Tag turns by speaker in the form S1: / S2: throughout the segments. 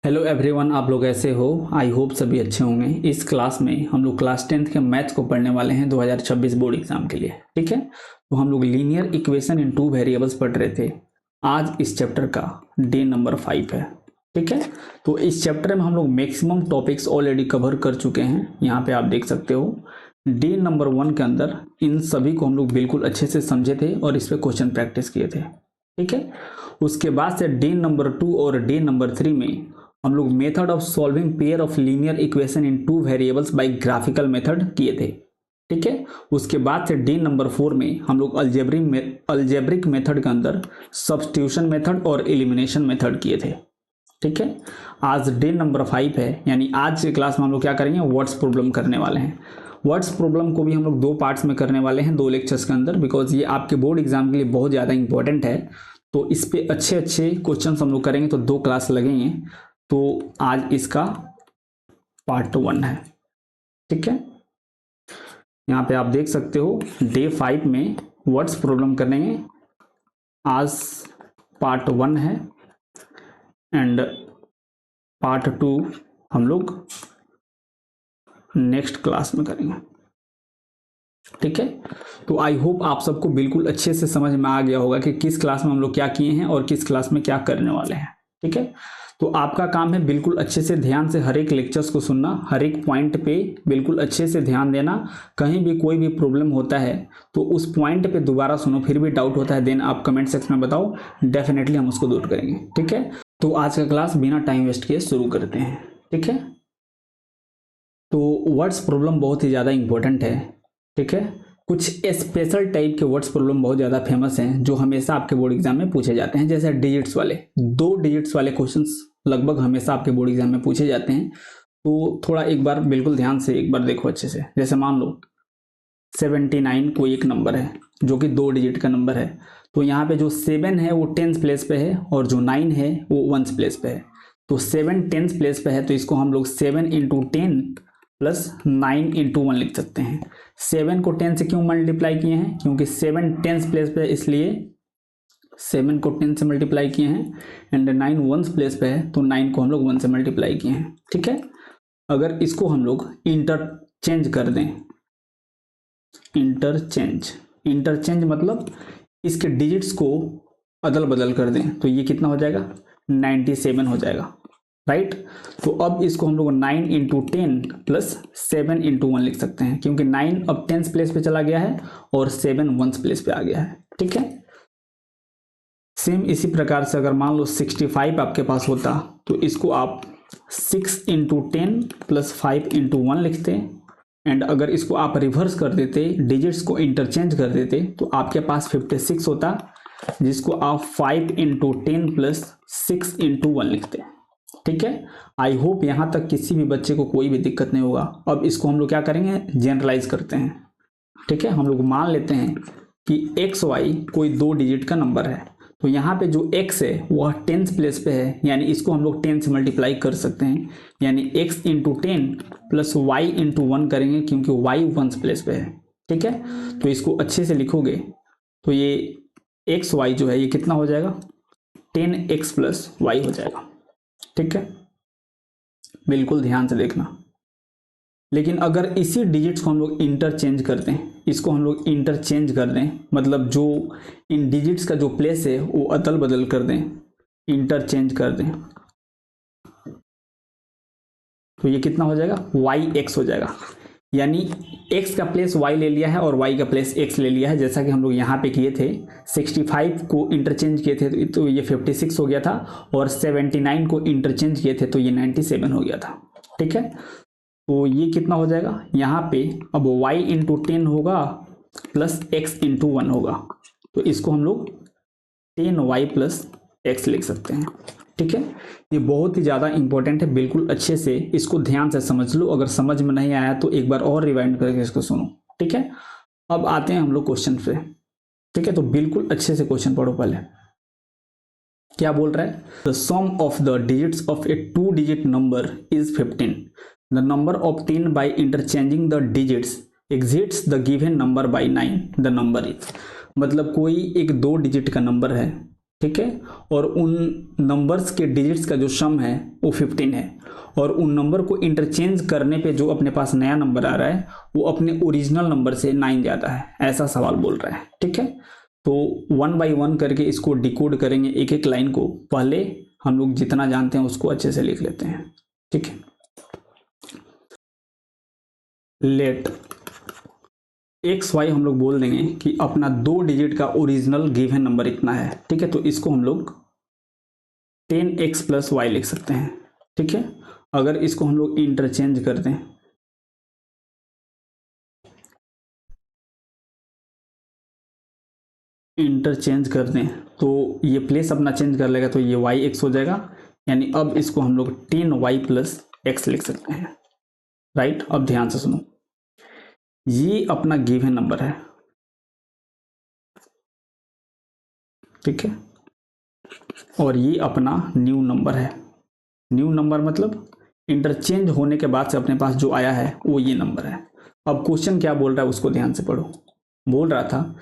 S1: Hello everyone, आप लोग ऐसे हो? आई होप सभी अच्छे होंगे। इस क्लास में हम लोग क्लास 10th के मैथ्स को पढ़ने वाले हैं 2026 बोर्ड एग्जाम के लिए। ठीक है, तो हम लोग linear equation in two variables पढ़ रहे थे। आज इस चैप्टर का डे नंबर 5 है। ठीक है, तो इस चैप्टर में हम लोग मैक्सिमम टॉपिक्स ऑलरेडी कवर कर चुके हैं। यहाँ पे आप देख सकते हो डे नंबर 1 के अंदर इन सभी को हम लोग बिल्कुल अच्छे से समझे थे और इस पर क्वेश्चन प्रैक्टिस किए थे। ठीक है, उसके बाद से डे नंबर 2 और डे नंबर 3 में हम लोग method of solving pair of linear equation in two variables by graphical method किए थे। ठीक है, उसके बाद से डे नंबर 4 में हम लोग अल्जेब्रिक मेथड के अंदर सब्स्टिट्यूशन मेथड और एलिमिनेशन मेथड किए थे। ठीक है, आज डे नंबर 5 है, यानी आज की क्लास में हम लोग क्या करेंगे, वर्ड्स प्रॉब्लम करने वाले हैं। वर्ड्स प्रॉब्लम को भी हम लोग 2 पार्ट्स में करने वाले हैं, 2 लेक्चर्स के अंदर, बिकॉज ये आपके बोर्ड एग्जाम के लिए बहुत ज़्यादा इंपॉर्टेंट है। तो इस पे अच्छे अच्छे क्वेश्चन हम लोग करेंगे, तो 2 क्लास लगेंगे। तो आज इसका पार्ट 1 है। ठीक है, यहाँ पे आप देख सकते हो डे 5 में वर्ड्स प्रॉब्लम करेंगे। आज पार्ट 1 है एंड पार्ट 2 हम लोग नेक्स्ट क्लास में करेंगे। ठीक है, तो आई होप आप सबको बिल्कुल अच्छे से समझ में आ गया होगा कि किस क्लास में हम लोग क्या किए हैं और किस क्लास में क्या करने वाले हैं। ठीक है, तो आपका काम है बिल्कुल अच्छे से ध्यान से हर एक लेक्चर्स को सुनना, हर एक पॉइंट पे बिल्कुल अच्छे से ध्यान देना। कहीं भी कोई भी प्रॉब्लम होता है तो उस पॉइंट पे दोबारा सुनो, फिर भी डाउट होता है देन आप कमेंट सेक्शन में बताओ, डेफिनेटली हम उसको दूर करेंगे। ठीक है, तो आज का क्लास बिना टाइम वेस्ट किए शुरू करते हैं। ठीक है, तो वर्ड्स प्रॉब्लम बहुत ही ज़्यादा इंपॉर्टेंट है। ठीक है, कुछ स्पेशल टाइप के वर्ड्स प्रॉब्लम बहुत ज़्यादा फेमस हैं जो हमेशा आपके बोर्ड एग्जाम में पूछे जाते हैं। जैसे डिजिट्स वाले 2 डिजिट्स वाले क्वेश्चंस लगभग हमेशा आपके बोर्ड एग्जाम में पूछे जाते हैं। तो थोड़ा एक बार बिल्कुल ध्यान से एक बार देखो अच्छे से। जैसे मान लो 79 कोई एक नंबर है जो कि 2 डिजिट का नंबर है, तो यहाँ पे जो 7 है वो 10th प्लेस पे है और जो 9 है वो 1st प्लेस पे है। तो 7 10th प्लेस पे है, तो इसको हम लोग 7 इंटू 10 प्लस 9 इंटू 1 लिख सकते हैं। 7 को 10 से क्यों मल्टीप्लाई किए हैं, क्योंकि 7 10th प्लेस पे है, इसलिए 7 को 10 से मल्टीप्लाई किए हैं। एंड 9 1st प्लेस पे है, तो 9 को हम लोग 1 से मल्टीप्लाई किए हैं। ठीक है, अगर इसको हम लोग इंटरचेंज कर दें, इंटरचेंज मतलब इसके डिजिट्स को अदल बदल कर दें, तो ये कितना हो जाएगा, 97 हो जाएगा। राइट, तो अब इसको हम लोग 9 इंटू 10 प्लस 7 इंटू 1 लिख सकते हैं, क्योंकि 9 अब 10th प्लेस पे चला गया है और 7 1st प्लेस पे आ गया है। ठीक है, सेम इसी प्रकार से अगर मान लो 65 आपके पास होता, तो इसको आप 6 इंटू 10 प्लस 5 इंटू 1 लिखते। एंड अगर इसको आप रिवर्स कर देते, डिजिट्स को इंटरचेंज कर देते, तो आपके पास 56 होता, जिसको आप 5 इंटू 10 प्लस 6 इंटू 1 लिखते। ठीक है, आई होप यहाँ तक किसी भी बच्चे को कोई भी दिक्कत नहीं होगा। अब इसको हम लोग क्या करेंगे, जनरलाइज करते हैं। ठीक है, हम लोग मान लेते हैं कि एक्स वाई कोई 2 डिजिट का नंबर है, तो यहाँ पे जो x है वह 10th प्लेस पे है, यानी इसको हम लोग 10 से मल्टीप्लाई कर सकते हैं, यानी x into 10 plus y into 1 करेंगे, क्योंकि y 1st प्लेस पे है। ठीक है, तो इसको अच्छे से लिखोगे तो ये एक्स वाई जो है ये कितना हो जाएगा, 10x प्लस वाई हो जाएगा। ठीक है, बिल्कुल ध्यान से देखना। लेकिन अगर इसी डिजिट्स को हम लोग इंटरचेंज कर दें, इसको हम लोग इंटरचेंज कर दें, मतलब जो इन डिजिट्स का जो प्लेस है वो अदल बदल कर दें, इंटरचेंज कर दें, तो ये कितना हो जाएगा, yx हो जाएगा। यानी x का प्लेस y ले लिया है और y का प्लेस x ले लिया है, जैसा कि हम लोग यहाँ पे किए थे। 65 को इंटरचेंज किए थे तो ये 56 हो गया था, और 79 को इंटरचेंज किए थे तो ये 97 हो गया था। ठीक है, तो ये कितना हो जाएगा, यहाँ पे अब y इंटू 10 होगा प्लस x इंटू 1 होगा, तो इसको हम लोग 10y प्लस x लिख सकते हैं। ठीक है, ये बहुत ही ज़्यादा इंपॉर्टेंट है, बिल्कुल अच्छे से इसको ध्यान से समझ लो। अगर समझ में नहीं आया तो एक बार और रिवाइंड करके इसको सुनो। ठीक है, अब आते हैं हम लोग क्वेश्चन पे। ठीक है, तो बिल्कुल अच्छे से क्वेश्चन पढ़ो। पहले क्या बोल रहा है, the sum of the digits of a 2 digit number is 15। The number obtained by interchanging the digits exceeds the given number by 9. The number is, मतलब कोई एक 2 डिजिट का नंबर है, ठीक है, और उन नंबर्स के डिजिट्स का जो सम है वो 15 है, और उन नंबर को इंटरचेंज करने पे जो अपने पास नया नंबर आ रहा है वो अपने ओरिजिनल नंबर से 9 ज़्यादा है, ऐसा सवाल बोल रहा है। ठीक है, तो 1 बाई 1 करके इसको डिकोड करेंगे एक एक लाइन को। पहले हम लोग जितना जानते हैं उसको अच्छे से लिख लेते हैं। ठीक है, लेट एक्स वाई हम लोग बोल देंगे कि अपना 2 डिजिट का ओरिजिनल गिवन नंबर इतना है। ठीक है, तो इसको हम लोग 10x प्लस वाई लिख सकते हैं। ठीक है, अगर इसको हम लोग इंटरचेंज कर दें, तो ये प्लेस अपना चेंज कर लेगा, तो ये वाई एक्स हो जाएगा। यानी अब इसको हम लोग 10y प्लस एक्स लिख सकते हैं। राइट, अब ध्यान से सुनो, ये अपना गिवन नंबर है। ठीक है, और ये अपना न्यू नंबर है। न्यू नंबर मतलब इंटरचेंज होने के बाद से अपने पास जो आया है वो ये नंबर है। अब क्वेश्चन क्या बोल रहा है उसको ध्यान से पढ़ो। बोल रहा था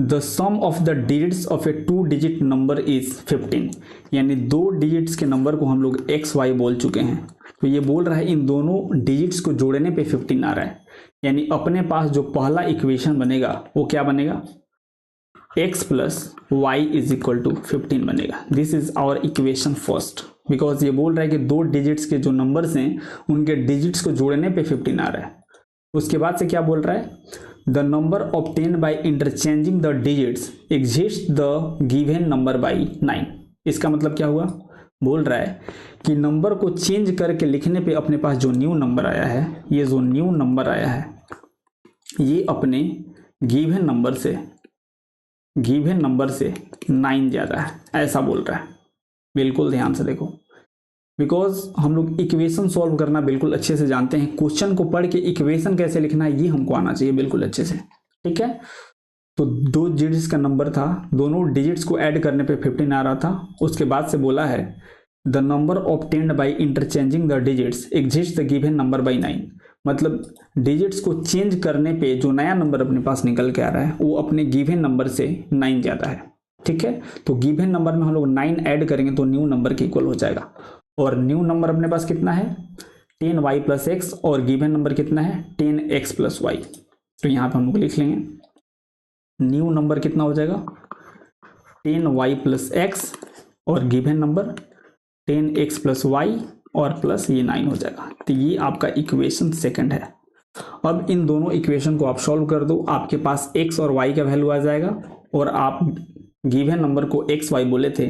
S1: the sum of the digits of a 2 digit number is 15, यानी 2 डिजिट्स के नंबर को हम लोग एक्स वाई बोल चुके हैं। तो ये बोल रहा है इन दोनों डिजिट्स को जोड़ने पे 15 आ रहा है, यानी अपने पास जो पहला इक्वेशन बनेगा वो क्या बनेगा, x plus y is equal to 15 बनेगा। This is our equation first, because ये बोल रहा है कि 2 डिजिट्स के जो नंबर्स हैं उनके डिजिट्स को जोड़ने पे 15 आ रहा है। उसके बाद से क्या बोल रहा है, the number obtain by interchanging the digits exist the given number by 9। इसका मतलब क्या हुआ, बोल रहा है कि नंबर को चेंज करके लिखने पे अपने पास जो न्यू नंबर आया है, ये जो न्यू नंबर आया है ये अपने गिवन नंबर से 9 ज़्यादा है, ऐसा बोल रहा है। बिल्कुल ध्यान से देखो, बिकॉज हम लोग इक्वेशन सॉल्व करना बिल्कुल अच्छे से जानते हैं। क्वेश्चन को पढ़ के इक्वेशन कैसे लिखना है ये हमको आना चाहिए बिल्कुल अच्छे से। ठीक है, तो 2 डिजिट्स का नंबर था, दोनों डिजिट्स को ऐड करने पे 15 आ रहा था। उसके बाद से बोला है the number obtained by interchanging the digits exist the given number by 9, मतलब डिजिट्स को चेंज करने पे जो नया नंबर अपने पास निकल के आ रहा है वो अपने गिवन नंबर से 9 ज़्यादा है। ठीक है, तो गिवन नंबर में हम लोग 9 ऐड करेंगे तो न्यू नंबर के इक्वल हो जाएगा, और न्यू नंबर अपने पास कितना है 10y प्लस एक्स, और गिवन नंबर कितना है 10x प्लस वाई। तो यहाँ पे हम लोग लिख लेंगे न्यू नंबर कितना हो जाएगा 10y प्लस एक्स, और given number 10x plus y, और प्लस ये 9 हो जाएगा। तो ये आपका इक्वेशन सेकंड है। अब इन दोनों इक्वेशन को आप सॉल्व कर दो, आपके पास x और y का वैल्यू आ जाएगा, और आप गिवन नंबर को एक्स वाई बोले थे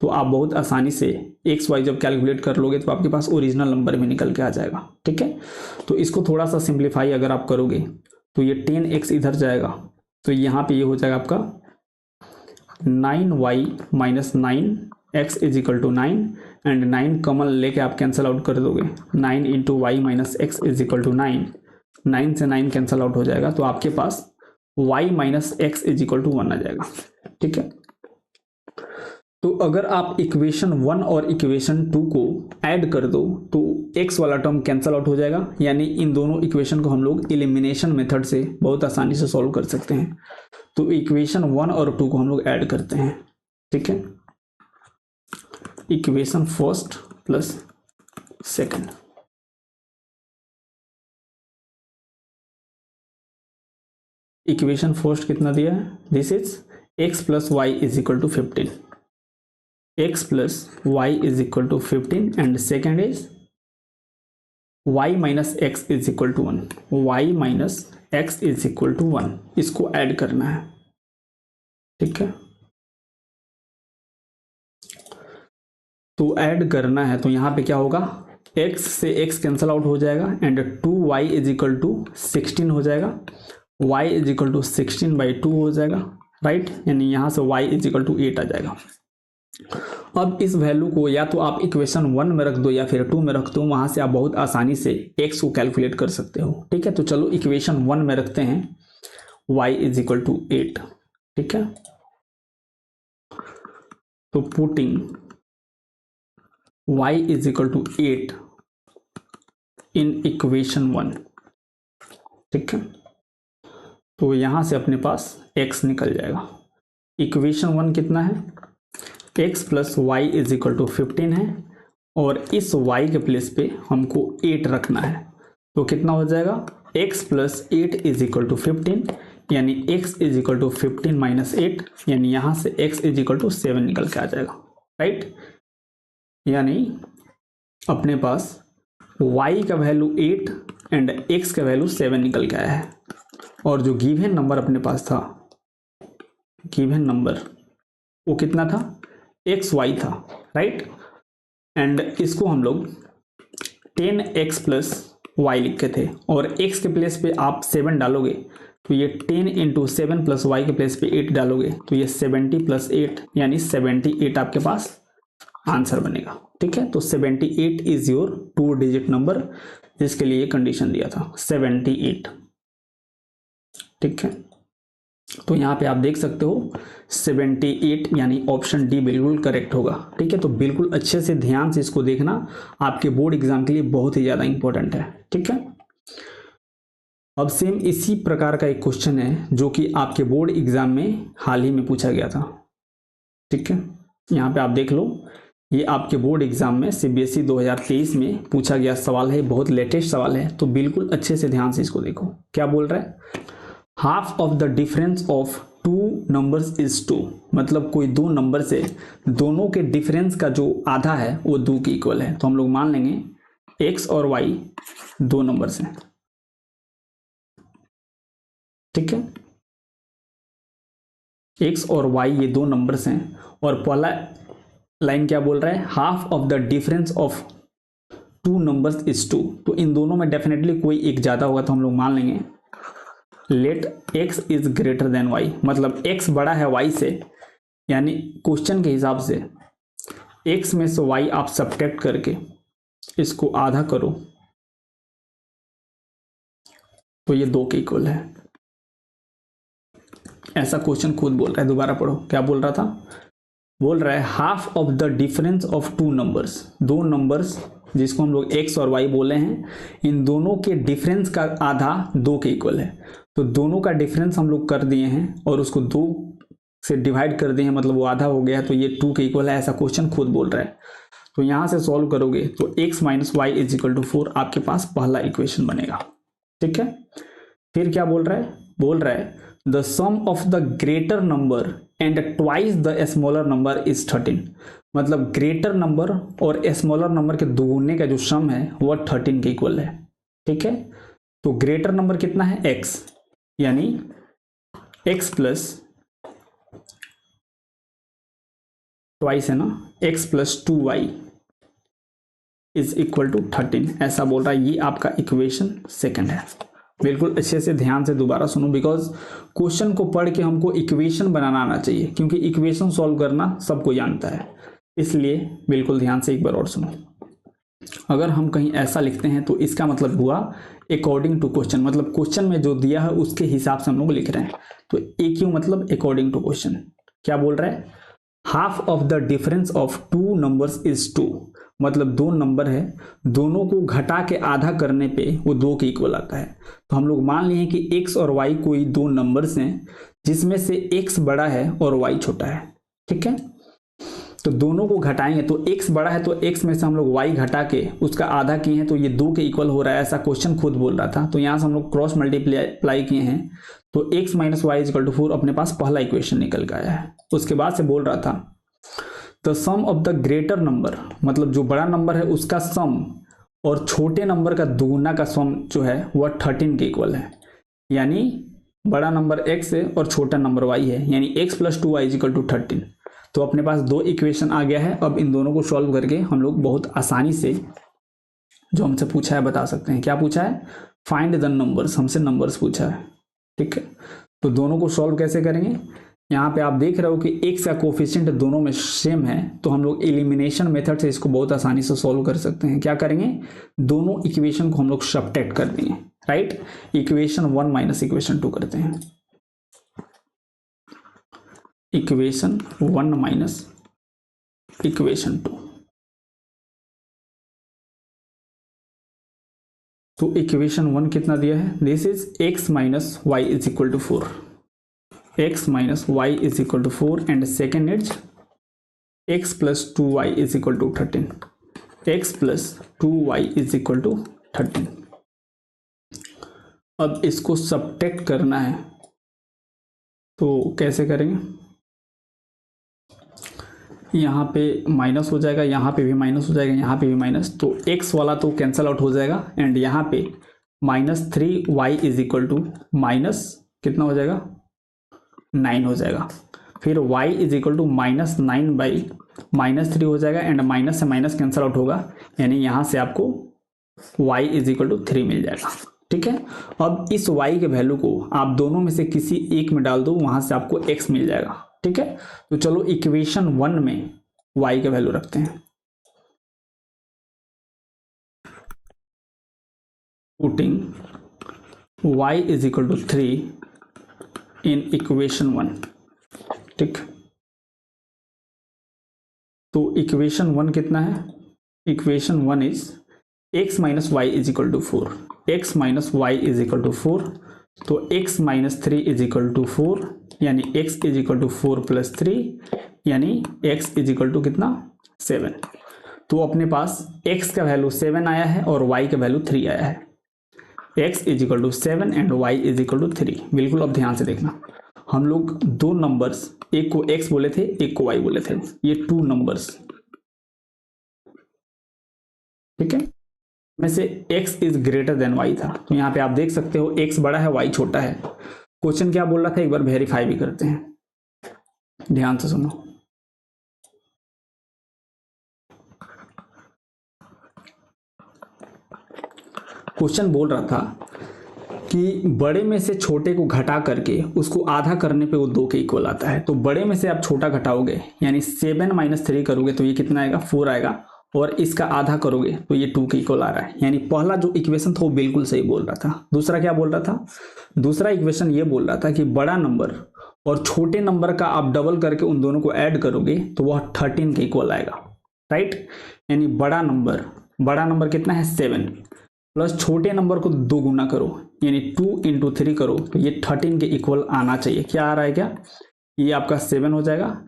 S1: तो आप बहुत आसानी से एक्स वाई जब कैलकुलेट कर लोगे तो आपके पास ओरिजिनल नंबर भी निकल के आ जाएगा। ठीक है, तो इसको थोड़ा सा सिंप्लीफाई अगर आप करोगे तो ये 10x इधर जाएगा, तो यहाँ पे ये हो जाएगा आपका 9y minus 9x is equal to 9, and 9 common लेके आप कैंसिल आउट कर दोगे, 9 into y minus x is equal to 9, 9 से 9 कैंसिल आउट हो जाएगा, तो आपके पास y minus x is equal to 1 आ जाएगा। ठीक है, तो अगर आप इक्वेशन 1 और इक्वेशन 2 को ऐड कर दो तो x वाला टर्म कैंसिल आउट हो जाएगा, यानी इन दोनों इक्वेशन को हम लोग एलिमिनेशन मेथड से बहुत आसानी से सॉल्व कर सकते हैं। तो इक्वेशन 1 और 2 को हम लोग ऐड करते हैं। ठीक है, equation first plus second, equation first कितना दिया है, this is x plus y is equal to 15, x plus y is equal to 15, and second is y minus x is equal to 1, y minus x is equal to 1, इसको add करना है। ठीक है, तो add करना है तो यहाँ पे क्या होगा, x से x कैंसिल आउट हो जाएगा, and 2y is equal to 16 हो जाएगा, y is equal to 16 by 2 हो जाएगा। राइट, यानी यहाँ से y इज इक्वल टू 8 आ जाएगा। अब इस वैल्यू को या तो आप इक्वेशन 1 में रख दो या फिर 2 में रख दो, वहां से आप बहुत आसानी से x को कैलकुलेट कर सकते हो। ठीक है, तो चलो इक्वेशन 1 में रखते हैं y इज इक्वल टू 8। ठीक है, तो putting y is equal to 8 in equation 1। ठीक है, तो यहां से अपने पास x निकल जाएगा। इक्वेशन 1 कितना है x plus y is equal to 15 है और इस y के प्लेस पे हमको 8 रखना है। तो कितना हो जाएगा, x plus 8 is equal to 15, यानी x is equal to 15 minus 8, यानी यहाँ से x इज इक्वल टू 7 निकल के आ जाएगा, राइट। यानी अपने पास y का वैल्यू 8 एंड x का वैल्यू 7 निकल के आया है। और जो गिवन नंबर अपने पास था, गिवन नंबर वो कितना था, xy था, राइट। एंड इसको हम लोग 10x प्लस वाई लिखे थे और x के प्लेस पे आप 7 डालोगे तो ये 10 इंटू 7 प्लस वाई के प्लेस पे 8 डालोगे तो ये 70 प्लस 8 यानी 78 आपके पास आंसर बनेगा, ठीक है। तो 78 इज योर 2 डिजिट नंबर, जिसके लिए कंडीशन दिया था 78, ठीक है। तो यहाँ पे आप देख सकते हो 78 यानी ऑप्शन डी बिल्कुल करेक्ट होगा, ठीक है। तो बिल्कुल अच्छे से ध्यान से इसको देखना, आपके बोर्ड एग्जाम के लिए बहुत ही ज़्यादा इंपॉर्टेंट है, ठीक है। अब सेम इसी प्रकार का एक क्वेश्चन है जो कि आपके बोर्ड एग्जाम में हाल ही में पूछा गया था, ठीक है। यहाँ पे आप देख लो, ये आपके बोर्ड एग्जाम में सीबीएसई 2023 में पूछा गया सवाल है, बहुत लेटेस्ट सवाल है। तो बिल्कुल अच्छे से ध्यान से इसको देखो, क्या बोल रहा है, half of the difference of two numbers is 2, मतलब कोई दो नंबर से दोनों के डिफरेंस का जो आधा है वो 2 के इक्वल है। तो हम लोग मान लेंगे x और y दो नंबर्स हैं, ठीक है। x और y ये दो नंबर्स हैं और पहला लाइन क्या बोल रहा है, half of the difference of two numbers is 2। तो इन दोनों में डेफिनेटली कोई एक ज्यादा होगा, तो हम लोग मान लेंगे let x is greater than y, मतलब x बड़ा है y से, यानी क्वेश्चन के हिसाब से x में से y आप सब्ट्रैक्ट करके इसको आधा करो तो ये 2 के इक्वल है। ऐसा क्वेश्चन खुद बोल रहा है, दोबारा पढ़ो, क्या बोल रहा था, बोल रहा है half of the difference of two numbers, दो नंबर्स जिसको हम लोग x और y बोले हैं, इन दोनों के डिफरेंस का आधा 2 के इक्वल है। तो दोनों का डिफरेंस हम लोग कर दिए हैं और उसको 2 से डिवाइड कर दिए हैं, मतलब वो आधा हो गया, तो ये 2 के इक्वल है, ऐसा क्वेश्चन खुद बोल रहा है। तो यहाँ से सॉल्व करोगे तो x minus y is equal to 4 आपके पास पहला इक्वेशन बनेगा, ठीक है। फिर क्या बोल रहा है, बोल रहा है the sum of the greater number and twice the smaller number is 13, मतलब ग्रेटर नंबर और स्मॉलर नंबर के दोगुने का जो सम है वह 13 के इक्वल है, ठीक है। तो ग्रेटर नंबर कितना है x, यानी x प्लस ट्वाइस है ना, x plus 2y is equal to 13, ऐसा बोल रहा है। ये आपका इक्वेशन सेकंड है। बिल्कुल अच्छे से ध्यान से दोबारा सुनो, बिकॉज क्वेश्चन को पढ़ के हमको इक्वेशन बनाना आना चाहिए, क्योंकि इक्वेशन सॉल्व करना सबको जानता है, इसलिए बिल्कुल ध्यान से एक बार और सुनो। अगर हम कहीं ऐसा लिखते हैं तो इसका मतलब हुआ अकॉर्डिंग टू क्वेश्चन, मतलब क्वेश्चन में जो दिया है उसके हिसाब से हम लोग लिख रहे हैं। तो AQ मतलब अकॉर्डिंग टू क्वेश्चन। क्या बोल रहा है, half of the difference of two numbers is 2, मतलब दो नंबर है, दोनों को घटा के आधा करने पे वो 2 के इक्वल आता है। तो हम लोग मान लिए कि x और y कोई दो नंबर्स हैं जिसमें से x बड़ा है और y छोटा है, ठीक है। तो दोनों को घटाएंगे तो x बड़ा है तो x में से हम लोग y घटा के उसका आधा किए हैं तो ये 2 के इक्वल हो रहा है, ऐसा क्वेश्चन खुद बोल रहा था। तो यहाँ से हम लोग क्रॉस मल्टीप्लाई किए हैं तो x minus y is equal to 4 अपने पास पहला इक्वेशन निकल के आया है। उसके बाद से बोल रहा था the sum of the greater number, मतलब जो बड़ा नंबर है उसका सम और छोटे नंबर का दोगुना का सम जो है वह 13 के इक्वल है, यानी बड़ा नंबर x है और छोटा नंबर y है, यानी x plus 2y is equal to 13। तो अपने पास 2 इक्वेशन आ गया है। अब इन दोनों को सॉल्व करके हम लोग बहुत आसानी से जो हमसे पूछा है बता सकते हैं। क्या पूछा है, फाइंड द नंबर्स, हमसे नंबर्स पूछा है, ठीक है। तो दोनों को सॉल्व कैसे करेंगे, यहाँ पे आप देख रहे हो कि x का कोफिशिएंट दोनों में सेम है, तो हम लोग एलिमिनेशन मेथड से इसको बहुत आसानी से सॉल्व कर सकते हैं। क्या करेंगे, दोनों इक्वेशन को हम लोग सब्ट्रैक्ट कर देंगे, राइट। इक्वेशन 1 माइनस इक्वेशन 2 करते हैं, इक्वेशन 1 माइनस इक्वेशन 2। तो इक्वेशन 1 कितना दिया है, this is x minus y is equal to 4, x minus y is equal to 4 and second is x plus 2y is equal to 13, x plus 2y is equal to 13। अब इसको subtract करना है तो कैसे करेंगे, यहाँ पे माइनस हो जाएगा, यहाँ पे भी माइनस हो जाएगा, यहाँ पे भी माइनस, तो x वाला तो कैंसल आउट हो जाएगा एंड यहाँ पे -3y is equal to minus कितना हो जाएगा 9 हो जाएगा। फिर y इज इक्वल टू -9/-3 हो जाएगा एंड माइनस से माइनस कैंसल आउट होगा, यानी यहाँ से आपको y इज इक्वल टू 3 मिल जाएगा। ठीक है, अब इस y के वैल्यू को आप दोनों में से किसी एक में डाल दो, वहां से आपको x मिल जाएगा। ठीक है, तो चलो इक्वेशन 1 में y का वैल्यू रखते हैं, putting y is equal to 3 in equation 1। ठीक, तो इक्वेशन 1 कितना है, equation 1 is x minus y is equal to 4, x minus y is equal to 4, तो x minus 3 is equal to 4, यानी x is equal to 4 plus 3, यानी x is equal to कितना 7। तो अपने पास x का वैल्यू 7 आया है और y का वैल्यू 3 आया है, x is equal to 7 and y is equal to 3। बिल्कुल अब ध्यान से देखना, हम लोग दो नंबर्स, एक को x बोले थे एक को y बोले थे, ये 2 नंबर्स, ठीक है, में से x is greater than y था, तो यहाँ पे आप देख सकते हो x बड़ा है y छोटा है। क्वेश्चन क्या बोल रहा था, एक बार वेरीफाई भी करते हैं, ध्यान से सुनो। क्वेश्चन बोल रहा था कि बड़े में से छोटे को घटा करके उसको आधा करने पे वो 2 के इक्वल आता है। तो बड़े में से आप छोटा घटाओगे, यानी 7 माइनस 3 करोगे तो ये कितना आएगा 4 आएगा, और इसका आधा करोगे तो ये 2 के इक्वल आ रहा है। यानी पहला जो इक्वेशन था वो बिल्कुल सही बोल रहा था। दूसरा क्या बोल रहा था, दूसरा इक्वेशन ये बोल रहा था कि बड़ा नंबर और छोटे नंबर का आप डबल करके उन दोनों को ऐड करोगे तो वह 13 के इक्वल आएगा, राइट। यानी बड़ा नंबर कितना है 7, प्लस छोटे नंबर को 2 गुना करो, यानी 2 इंटू 3 करो, तो ये 13 के इक्वल आना चाहिए। क्या आ रहा है, क्या ये आपका 7 हो जाएगा,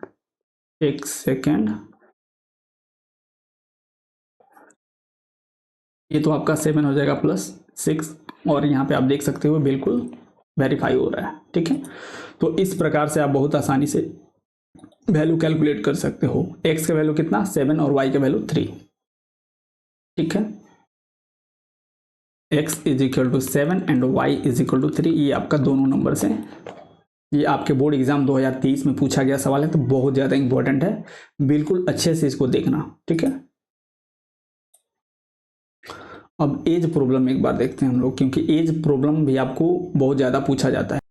S1: एक सेकेंड, ये तो आपका 7 हो जाएगा प्लस 6, और यहाँ पे आप देख सकते हो बिल्कुल वेरीफाई हो रहा है। ठीक है, तो इस प्रकार से आप बहुत आसानी से वैल्यू कैलकुलेट कर सकते हो। x का वैल्यू कितना 7 और y का वैल्यू 3। ठीक है, x is equal to 7 and y is equal to 3, ये आपका दोनों नंबर से, ये आपके बोर्ड एग्जाम 2023 में पूछा गया सवाल है, तो बहुत ज़्यादा इंपॉर्टेंट है, बिल्कुल अच्छे से इसको देखना। ठीक है, अब एज प्रॉब्लम एक बार देखते हैं हम लोग, क्योंकि एज प्रॉब्लम भी आपको बहुत ज़्यादा पूछा जाता है।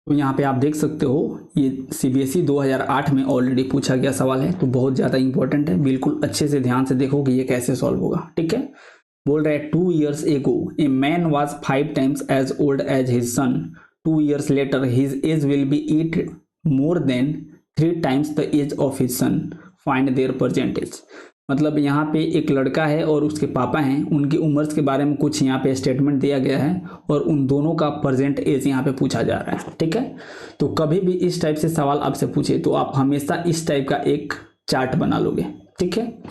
S1: तो यहाँ पे आप देख सकते हो ये CBSE 2008 में ऑलरेडी पूछा गया सवाल है, तो बहुत ज़्यादा इंपॉर्टेंट है, बिल्कुल अच्छे से ध्यान से देखो कि ये कैसे सॉल्व होगा। ठीक है, बोल रहा है 2 years ago a man was 5 times as old as his son. 2 years later his age will be 8 more than 3 times the age of his son. Find their present age. मतलब यहाँ पे एक लड़का है और उसके पापा हैं, उनकी उम्र के बारे में कुछ यहाँ पे स्टेटमेंट दिया गया है और उन दोनों का प्रेजेंट एज यहाँ पे पूछा जा रहा है। ठीक है, तो कभी भी इस टाइप से सवाल आपसे पूछे तो आप हमेशा इस टाइप का एक चार्ट बना लोगे। ठीक है,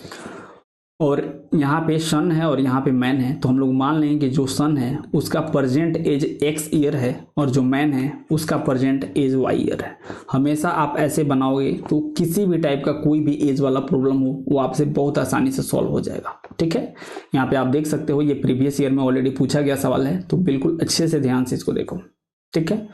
S1: और यहाँ पे सन है और यहाँ पे मैन है, तो हम लोग मान लेंगे कि जो सन है उसका प्रेजेंट एज x ईयर है और जो मैन है उसका प्रेजेंट एज y ईयर है। हमेशा आप ऐसे बनाओगे तो किसी भी टाइप का कोई भी एज वाला प्रॉब्लम हो वो आपसे बहुत आसानी से सॉल्व हो जाएगा। ठीक है, यहाँ पे आप देख सकते हो ये प्रीवियस ईयर में ऑलरेडी पूछा गया सवाल है, तो बिल्कुल अच्छे से ध्यान से इसको देखो। ठीक है,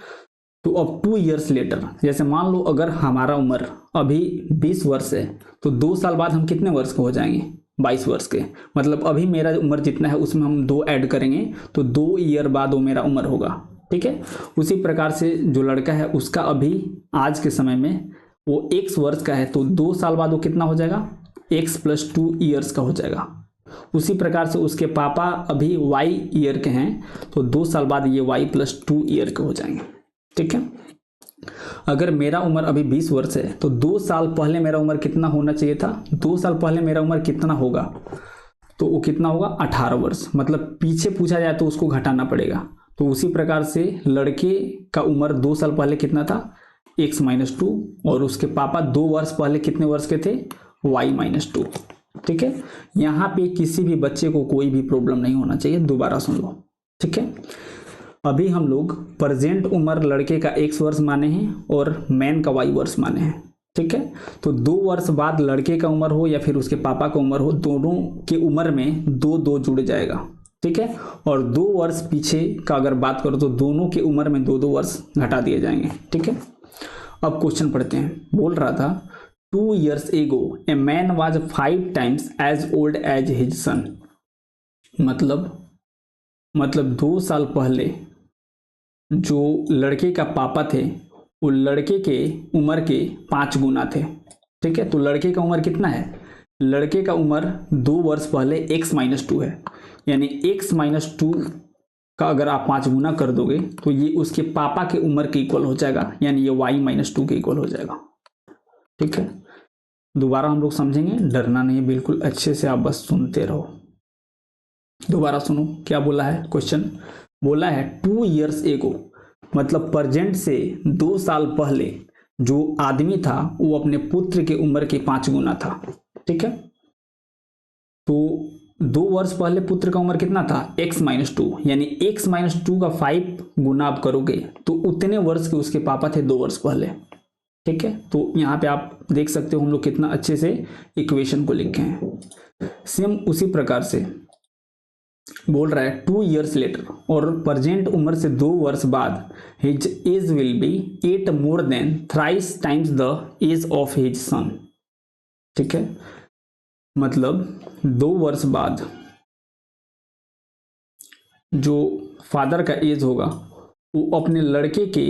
S1: तो अब 2 years लेटर, जैसे मान लो अगर हमारा उम्र अभी 20 वर्ष है तो 2 साल बाद हम कितने वर्ष के हो जाएंगे 22 वर्ष के। मतलब अभी मेरा उम्र जितना है उसमें हम 2 ऐड करेंगे तो 2 ईयर बाद वो मेरा उम्र होगा। ठीक है, उसी प्रकार से जो लड़का है उसका अभी आज के समय में वो x वर्ष का है, तो 2 साल बाद वो कितना हो जाएगा x प्लस 2 ईयर्स का हो जाएगा। उसी प्रकार से उसके पापा अभी y ईयर के हैं, तो 2 साल बाद ये y प्लस 2 ईयर के हो जाएंगे। ठीक है, अगर मेरा उम्र अभी 20 वर्ष है तो 2 साल पहले मेरा उम्र कितना होना चाहिए था, 2 साल पहले मेरा उम्र कितना होगा, तो वो कितना होगा 18 वर्ष। मतलब पीछे पूछा जाए तो उसको घटाना पड़ेगा। तो उसी प्रकार से लड़के का उम्र 2 साल पहले कितना था x माइनस टू, और उसके पापा 2 वर्ष पहले कितने वर्ष के थे, y माइनस टू। ठीक है, यहाँ पे किसी भी बच्चे को कोई भी प्रॉब्लम नहीं होना चाहिए, दोबारा सुन लो। ठीक है, अभी हम लोग प्रेजेंट उम्र लड़के का x वर्ष माने हैं और मैन का y वर्ष माने हैं। ठीक है, तो 2 वर्ष बाद लड़के का उम्र हो या फिर उसके पापा का उम्र हो, दोनों की उम्र में 2 जुड़ जाएगा। ठीक है, और 2 वर्ष पीछे का अगर बात करो तो दोनों की उम्र में 2 वर्ष घटा दिए जाएंगे। ठीक है, अब क्वेश्चन पढ़ते हैं। बोल रहा था 2 years ago a man was 5 times as old as his son। मतलब 2 साल पहले जो लड़के का पापा थे वो लड़के के उम्र के 5 गुना थे। ठीक है, तो लड़के का उम्र कितना है, लड़के का उम्र 2 वर्ष पहले x माइनस टू है, यानी x माइनस टू का अगर आप 5 गुना कर दोगे तो ये उसके पापा के उम्र के इक्वल हो जाएगा, यानी ये y माइनस टू के इक्वल हो जाएगा। ठीक है, दोबारा हम लोग समझेंगे, डरना नहीं, बिल्कुल अच्छे से आप बस सुनते रहो। दोबारा सुनो क्या बोला है क्वेश्चन। बोला है 2 years ago, मतलब प्रेजेंट से 2 साल पहले जो आदमी था वो अपने पुत्र के उम्र के 5 गुना था। ठीक है, तो 2 वर्ष पहले पुत्र का उम्र कितना था, x माइनस टू, यानी x माइनस टू का 5 गुना आप करोगे तो उतने वर्ष के उसके पापा थे 2 वर्ष पहले। ठीक है, तो यहाँ पे आप देख सकते हो हम लोग कितना अच्छे से इक्वेशन को लिखे हैं। सेम उसी प्रकार से बोल रहा है 2 years later, और प्रेजेंट उम्र से 2 वर्ष बाद his age will be 8 more than thrice times the age of his son। ठीक है, मतलब 2 वर्ष बाद जो फादर का एज होगा वो अपने लड़के के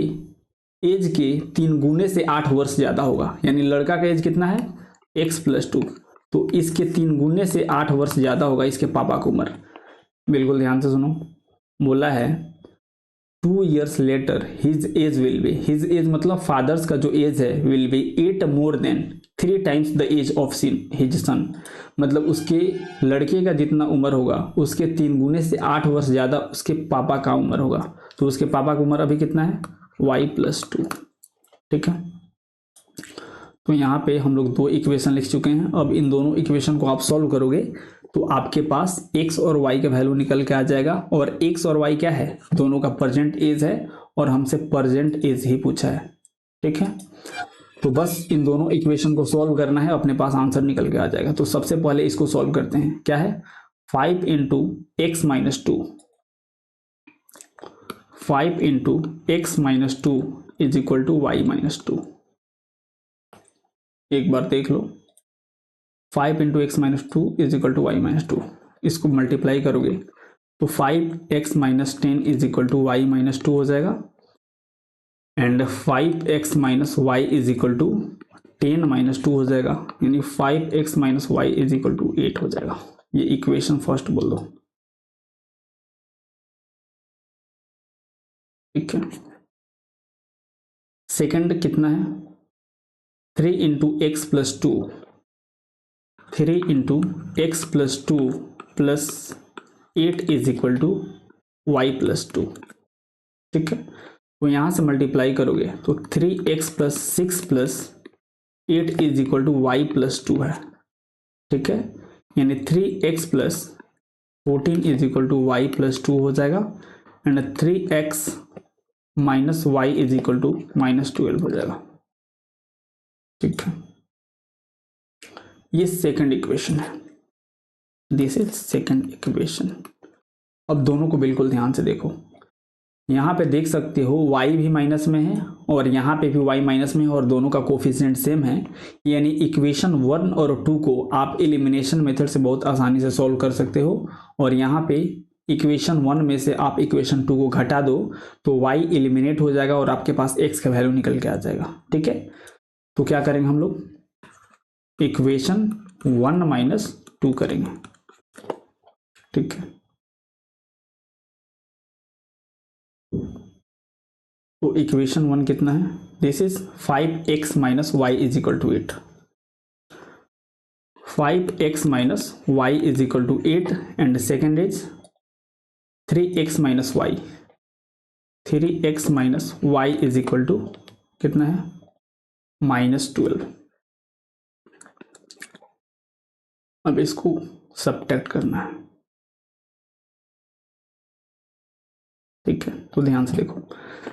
S1: एज के 3 गुने से 8 वर्ष ज्यादा होगा, यानी लड़का का एज कितना है x प्लस टू, तो इसके 3 गुने से 8 वर्ष ज्यादा होगा इसके पापा की उम्र। बिल्कुल ध्यान से सुनो, बोला है 2 years later his age will be, his age मतलब फादर्स का जो एज है will be 8 more than 3 times the age of his son, मतलब उसके लड़के का जितना उम्र होगा उसके 3 गुने से 8 वर्ष ज्यादा उसके पापा का उम्र होगा। तो उसके पापा का उम्र अभी कितना है, y प्लस टू। ठीक है, तो यहाँ पे हम लोग 2 इक्वेशन लिख चुके हैं। अब इन दोनों इक्वेशन को आप सॉल्व करोगे तो आपके पास x और y का वैल्यू निकल के आ जाएगा, और x और y क्या है, दोनों का प्रेजेंट एज है और हमसे प्रेजेंट एज ही पूछा है। ठीक है, तो बस इन दोनों इक्वेशन को सॉल्व करना है, अपने पास आंसर निकल के आ जाएगा। तो सबसे पहले इसको सॉल्व करते हैं। क्या है, 5 into x minus two, 5 into x minus two is equal to y minus two. एक बार देख लो, 5 into x minus two is equal to y minus two, इसको मल्टीप्लाई करोगे तो 5x minus 10 is equal to y minus two हो जाएगा, and 5x minus y is equal to 10 minus two हो जाएगा, यानी 5x minus y is equal to 8 हो जाएगा। ये इक्वेशन फर्स्ट बोल दो। ठीक है, सेकंड कितना है, 3 into x plus two, 3 into x plus two plus 8 is equal to y plus two. ठीक है, तो यहां से मल्टीप्लाई करोगे तो 3x plus 6 plus 8 is equal to y plus two है। ठीक है, यानी 3x plus 14 is equal to y plus two हो जाएगा, and 3x minus y is equal to minus 12 हो जाएगा। ठीक है, ये सेकंड इक्वेशन है, दिस इज सेकंड इक्वेशन। अब दोनों को बिल्कुल ध्यान से देखो, यहाँ पे देख सकते हो y भी माइनस में है और यहाँ पे भी y माइनस में है, और दोनों का कोफिशिएंट सेम है, यानी इक्वेशन 1 और 2 को आप एलिमिनेशन मेथड से बहुत आसानी से सॉल्व कर सकते हो, और यहाँ पे इक्वेशन 1 में से आप इक्वेशन 2 को घटा दो तो y एलिमिनेट हो जाएगा और आपके पास x का वैल्यू निकल के आ जाएगा। ठीक है, तो क्या करेंगे हम लोग, इक्वेशन 1 माइनस 2 करेंगे। ठीक है, तो इक्वेशन 1 कितना है, this is 5x minus y is equal to 8, 5x minus y is equal to 8, and second is 3x minus y, 3x minus y is equal to कितना है -12। अब इसको सब्ट्रैक्ट करना है, ठीक है। तो ध्यान से देखो,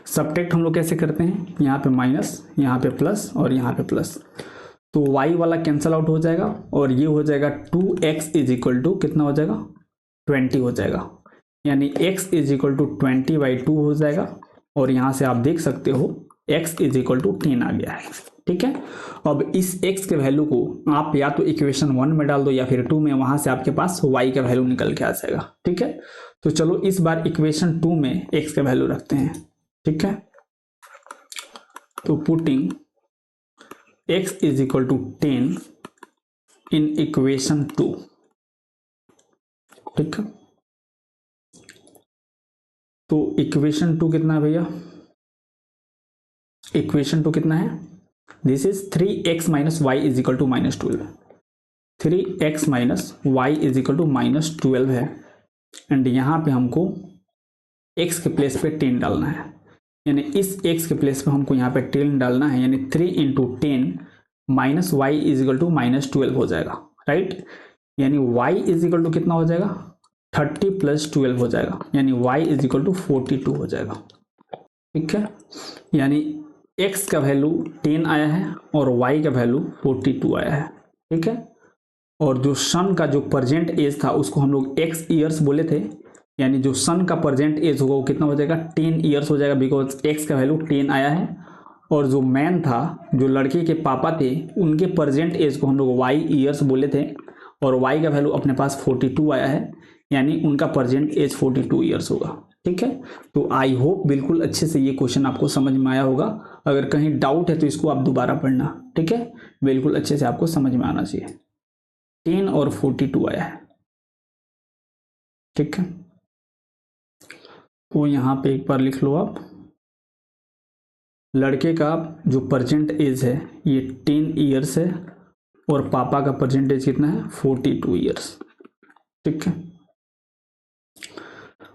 S1: सब्ट्रैक्ट हम लोग कैसे करते हैं, यहाँ पे माइनस, यहाँ पे प्लस और यहाँ पे प्लस, तो y वाला कैंसल आउट हो जाएगा और ये हो जाएगा 2x इज इक्वल टू कितना हो जाएगा, 20 हो जाएगा, यानी x इज इक्वल टू 20/2 हो जाएगा। और यहाँ से आप देख सकते हो x इज इक्वल टू 10 आ गया है, ठीक है। अब इस x के वैल्यू को आप या तो इक्वेशन 1 में डाल दो या फिर 2 में, वहां से आपके पास y का वैल्यू निकल के आ जाएगा, ठीक है। तो चलो इस बार इक्वेशन 2 में x का वैल्यू रखते हैं, ठीक है। तो putting x is equal to 10 in equation 2, ठीक है। तो इक्वेशन 2 कितना है भैया, इक्वेशन 2 कितना है, this is 3x minus y is equal to -12, 3x minus y is equal to -12 है। एंड यहाँ पे हमको x के प्लेस पे 10 डालना है, यानी इस x के प्लेस पे हमको यहाँ पे 10 डालना है, यानी 3 into 10 minus y is equal to -12 हो जाएगा, राइट। यानी y इज इक्वल टू कितना हो जाएगा, 30 + 12 हो जाएगा, यानी y इज इक्वल टू 42 हो जाएगा, ठीक है। यानी x का वैल्यू 10 आया है और y का वैल्यू 42 आया है, ठीक है। और जो सन का जो प्रेजेंट एज था उसको हम लोग x ईयर्स बोले थे, यानी जो सन का प्रेजेंट एज होगा वो कितना हो जाएगा, 10 ईयर्स हो जाएगा, बिकॉज x का वैल्यू 10 आया है। और जो मैन था, जो लड़के के पापा थे, उनके प्रेजेंट एज को हम लोग y ईयर्स बोले थे और y का वैल्यू अपने पास 42 आया है, यानी उनका प्रेजेंट एज 42 ईयर्स होगा, ठीक है। तो आई होप बिल्कुल अच्छे से ये क्वेश्चन आपको समझ में आया होगा। अगर कहीं डाउट है तो इसको आप दोबारा पढ़ना, ठीक है, बिल्कुल अच्छे से आपको समझ में आना चाहिए। 10 और 42 आया है, ठीक है। तो यहाँ पे एक बार लिख लो आप, लड़के का जो प्रेजेंट एज है ये 10 ईयर्स है और पापा का प्रेजेंट एज कितना है, 42 ईयर्स, ठीक है।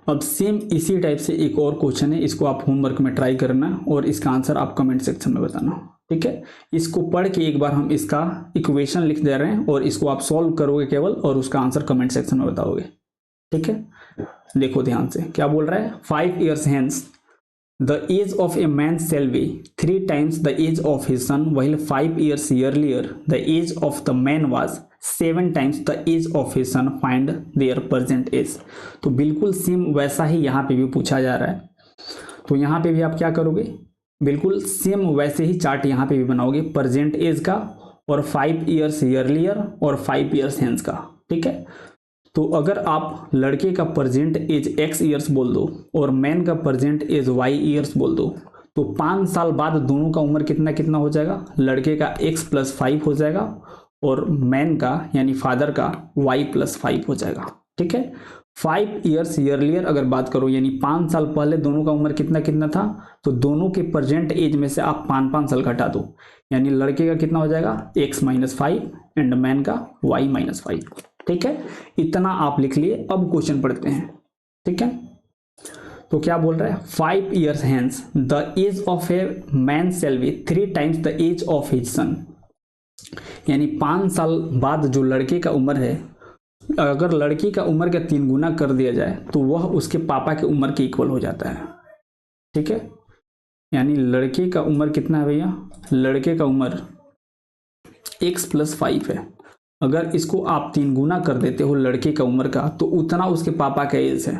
S1: अब सेम इसी टाइप से एक और क्वेश्चन है, इसको आप होमवर्क में ट्राई करना और इसका आंसर आप कमेंट सेक्शन में बताना, ठीक है। इसको पढ़ के एक बार हम इसका इक्वेशन लिख दे रहे हैं और इसको आप सॉल्व करोगे केवल और उसका आंसर कमेंट सेक्शन में बताओगे, ठीक है। देखो ध्यान से क्या बोल रहा है, 5 years hence the age of a man shall be 3 times the age of his son, while 5 years earlier the age of the man was 7 times the age of his son, find their present age। तो बिल्कुल same वैसा ही यहाँ पे भी पूछा जा रहा है। तो यहाँ पे भी आप क्या करोगे, बिल्कुल सेम वैसे ही चार्ट यहाँ पे भी बनाओगे, प्रेजेंट एज का और 5 years earlier और 5 years hence का, ठीक है। तो अगर आप लड़के का प्रेजेंट एज x ईयर्स बोल दो और मैन का प्रेजेंट एज y ईयर्स बोल दो, तो 5 साल बाद दोनों का उम्र कितना कितना हो जाएगा, लड़के का x + 5 हो जाएगा और मैन का यानी फादर का y + 5 हो जाएगा, ठीक है। 5 years earlier अगर बात करो, यानी 5 साल पहले दोनों का उम्र कितना कितना था, तो दोनों के प्रेजेंट एज में से आप 5 साल घटा दो, यानी लड़के का कितना हो जाएगा, x - 5 एंड मैन का y - 5, ठीक है। इतना आप लिख लिए। अब क्वेश्चन पढ़ते हैं, ठीक है। तो क्या बोल रहा है, 5 years hence the age of a man shall be 3 times the age of his son, यानी 5 साल बाद जो लड़के का उम्र है, अगर लड़की का उम्र का 3 गुना कर दिया जाए तो वह उसके पापा के उम्र के इक्वल हो जाता है, ठीक है। यानी लड़के का उम्र कितना है भैया, लड़के का उम्र x + 5 है। अगर इसको आप 3 गुना कर देते हो लड़के का उम्र का, तो उतना उसके पापा का एज है,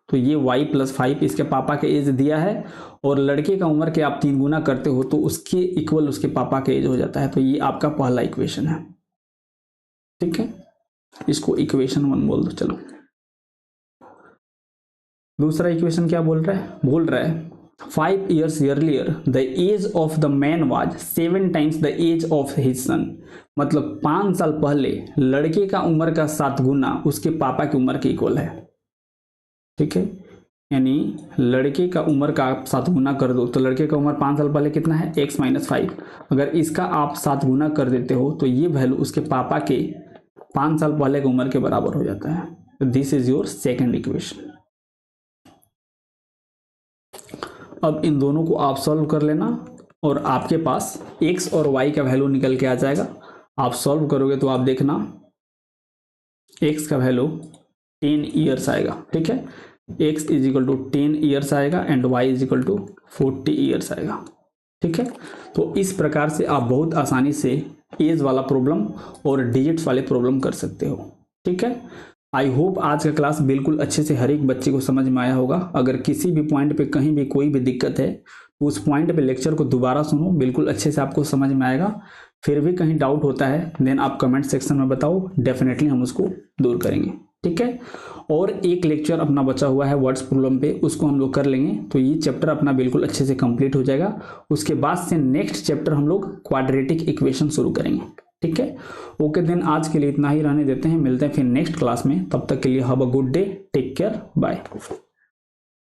S1: तो ये y + 5 इसके पापा के एज दिया है और लड़के का उम्र के आप 3 गुना करते हो तो उसके इक्वल उसके पापा का एज हो जाता है। तो ये आपका पहला इक्वेशन है, ठीक है। इसको इक्वेशन 1 बोल दो। चलो दूसरा इक्वेशन क्या बोल रहा है, बोल रहा है 5 years earlier the age of the man was 7 times the age of his son, मतलब 5 साल पहले लड़के का उम्र का 7 गुना उसके पापा की उम्र के इक्वल है, ठीक है। यानी लड़के का उम्र का आप 7 गुना कर दो तो लड़के का उम्र 5 साल पहले कितना है, x - 5। अगर इसका आप 7 गुना कर देते हो तो ये वैल्यू उसके पापा के 5 साल पहले की उम्र के बराबर हो जाता है। This is your second equation. अब इन दोनों को आप सॉल्व कर लेना और आपके पास x और y का वैल्यू निकल के आ जाएगा। आप सॉल्व करोगे तो आप देखना x का वैल्यू 10 ईयर्स आएगा, ठीक है। x is equal to 10 years आएगा and y is equal to 40 years आएगा, ठीक है। तो इस प्रकार से आप बहुत आसानी से एज वाला प्रॉब्लम और डिजिट्स वाले प्रॉब्लम कर सकते हो, ठीक है। आई होप आज का क्लास बिल्कुल अच्छे से हर एक बच्चे को समझ में आया होगा। अगर किसी भी पॉइंट पे कहीं भी कोई भी दिक्कत है तो उस पॉइंट पे लेक्चर को दोबारा सुनो, बिल्कुल अच्छे से आपको समझ में आएगा। फिर भी कहीं डाउट होता है देन आप कमेंट सेक्शन में बताओ, डेफिनेटली हम उसको दूर करेंगे, ठीक है। और एक लेक्चर अपना बचा हुआ है वर्ड्स प्रॉब्लम पे, उसको हम लोग कर लेंगे तो ये चैप्टर अपना बिल्कुल अच्छे से कंप्लीट हो जाएगा। उसके बाद से नेक्स्ट चैप्टर हम लोग क्वाड्रेटिक इक्वेशन शुरू करेंगे, ठीक है। ओके देन आज के लिए इतना ही रहने देते हैं, मिलते हैं फिर नेक्स्ट क्लास में। तब तक के लिए have a good day, take care, bye.